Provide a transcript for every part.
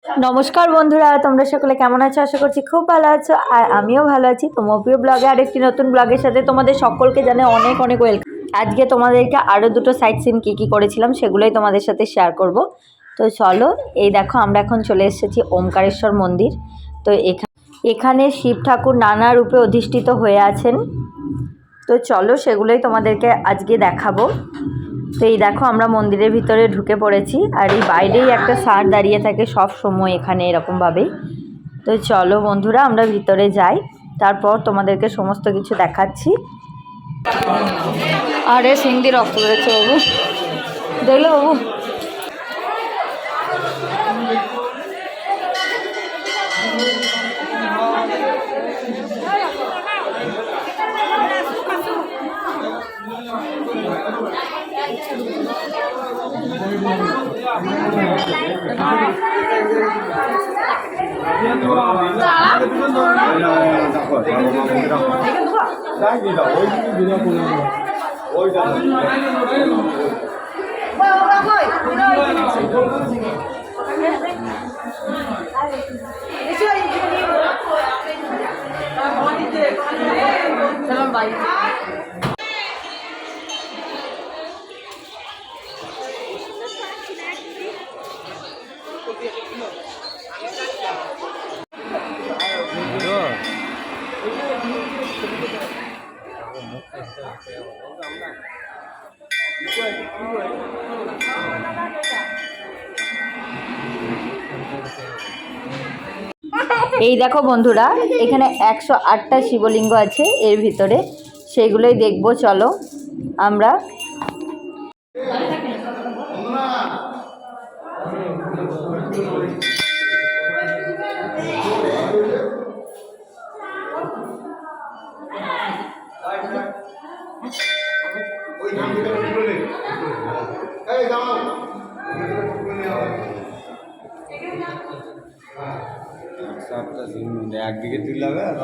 নমস্কার বন্ধুরা, তোমরা সকলে কেমন আছো? আশা করছি খুব ভালো আছো, আর আমিও ভালো আছি। তোমার প্রিয় ব্লগে আরেকটি নতুন ব্লগের সাথে তোমাদের সকলকে জানাই অনেক অনেক ওয়েলকাম। আজকে তোমাদেরকে আরও দুটো সাইট সিন কী করেছিলাম সেগুলোই তোমাদের সাথে শেয়ার করব। তো চলো, এই দেখো আমরা এখন চলে এসেছি ওমকারেশ্বর মন্দির। তো এখানে শিব ঠাকুর নানা রূপে অধিষ্ঠিত হয়ে আছেন। তো চলো সেগুলোই তোমাদেরকে আজকে দেখাবো। তো এই দেখো আমরা মন্দিরের ভিতরে ঢুকে পড়েছি, আর এই বাইরেই একটা স্যার দাঁড়িয়ে থাকে সব সময় এখানে এরকমভাবেই। তো চলো বন্ধুরা আমরা ভিতরে যাই, তারপর তোমাদেরকে সমস্ত কিছু দেখাচ্ছি। আরে সিংদি রক্ত বেরোচ্ছে বাবু, দেখলো বাবু? এই দেখো বন্ধুরা, এখানে 108টা শিবলিঙ্গ আছে এর ভিতরে, সেগুলোই দেখবো। চলো আমরা। একদিকে তুলাবে আর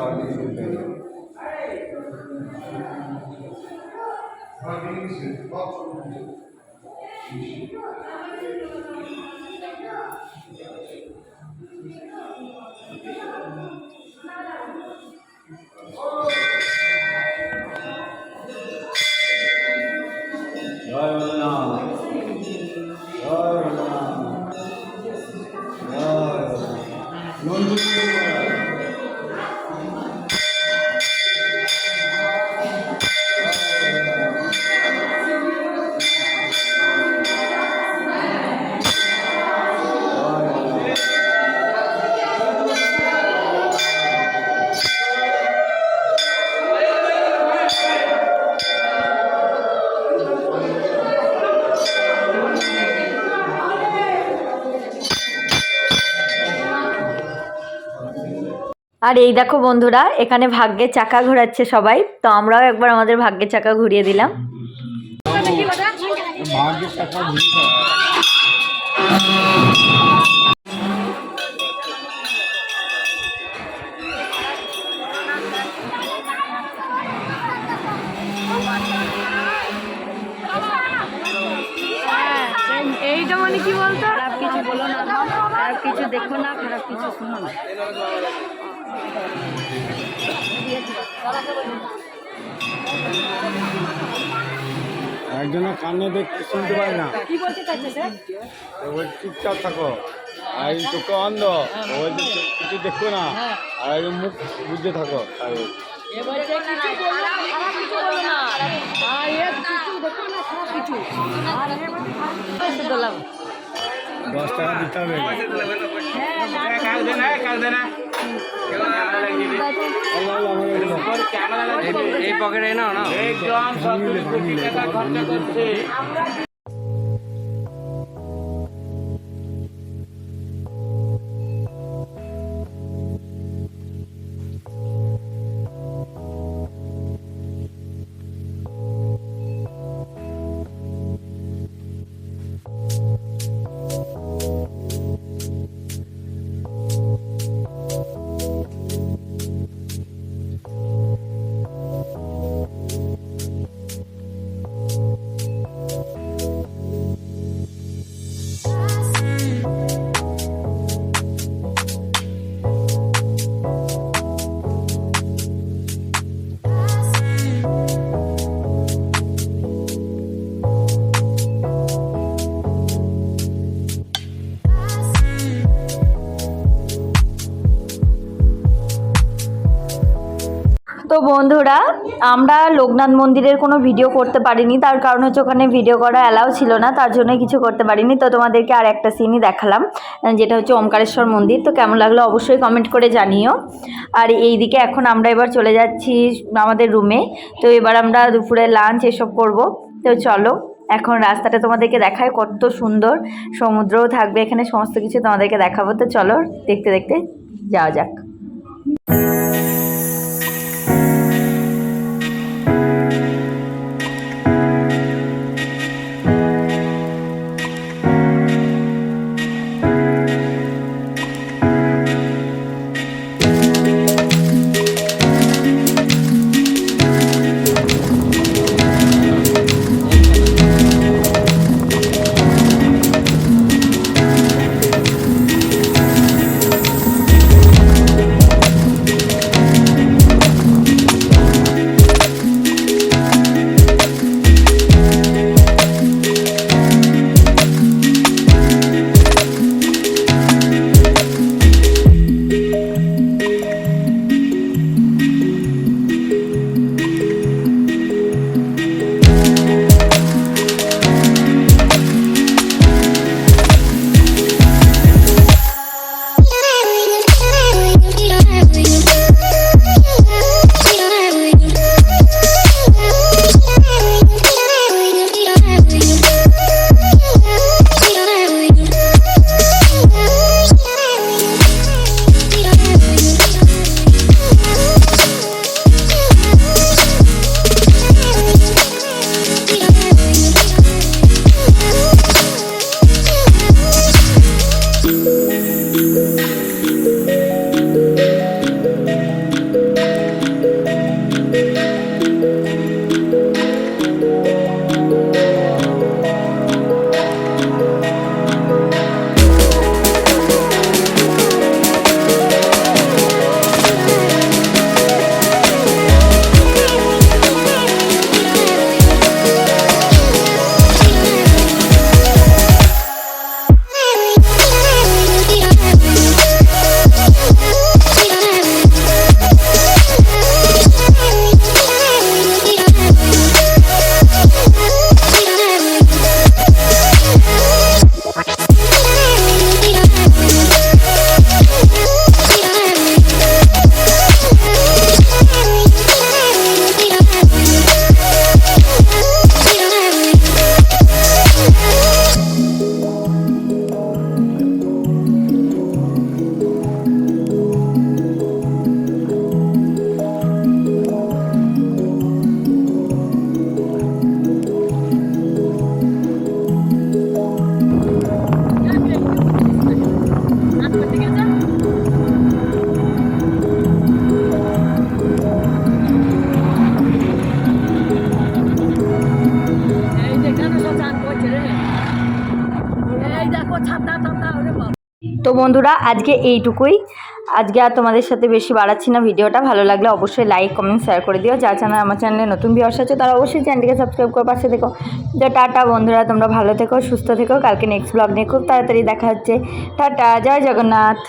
আর এই দেখো বন্ধুরা, এখানে ভাগ্যের চাকা ঘোরাচ্ছে সবাই, তো আমরাও একবার আমাদের ভাগ্যের চাকা ঘুরিয়ে দিলাম। এইটা মানে কি বলতো, খারাপ কিছু বলো না, খারাপ কিছু দেখো না, খারাপ কিছু শোনো না। একজনের কানে দেখতে শুনতে পায় না, কি বলতে চাইছে স্যার? ওই চুপচাপ থাকো, আর চোখে অন্ধ, ওই যে কিছু দেখো না, আর মুখ বুঝতে থাকো। আর দোলাম 10 টাকা দিতে হবে। এই পকেটে নাও না। তো বন্ধুরা, আমরা লোকনাথ মন্দিরের কোনো ভিডিও করতে পারিনি, তার কারণ হচ্ছে ওখানে ভিডিও করা অ্যালাউ ছিল না, তার জন্য কিছু করতে পারিনি। তো তোমাদেরকে আর একটা সিনই দেখালাম, যেটা হচ্ছে ওমকারেশ্বর মন্দির। তো কেমন লাগলো অবশ্যই কমেন্ট করে জানিও। আর এইদিকে এখন আমরা এবার চলে যাচ্ছি আমাদের রুমে। তো এবার আমরা দুপুরে লাঞ্চ এসব করব। তো চলো এখন রাস্তাটা তোমাদেরকে দেখায়, কত সুন্দর, সমুদ্রও থাকবে এখানে, সমস্ত কিছু তোমাদেরকে দেখাবো। তো চলো দেখতে দেখতে যাওয়া যাক। তো বন্ধুরা আজকে এইটুকুই, আজকে আর তোমাদের সাথে বেশি বাড়াচ্ছি না ভিডিওটা। ভালো লাগলে অবশ্যই লাইক কমেন্ট শেয়ার করে দিও। যা চ্যানেল আমার চ্যানেলে নতুন ভিউয়ার্স আছে তারা অবশ্যই চ্যানেলটিকে সাবস্ক্রাইব করে পাশে দেখো। তো টাটা বন্ধুরা, তোমরা ভালো থেকো, সুস্থ থেকো। কালকে নেক্সট ব্লগ নিয়ে খুব তাড়াতাড়ি দেখা হচ্ছে। টাটা, জয় জগন্নাথ।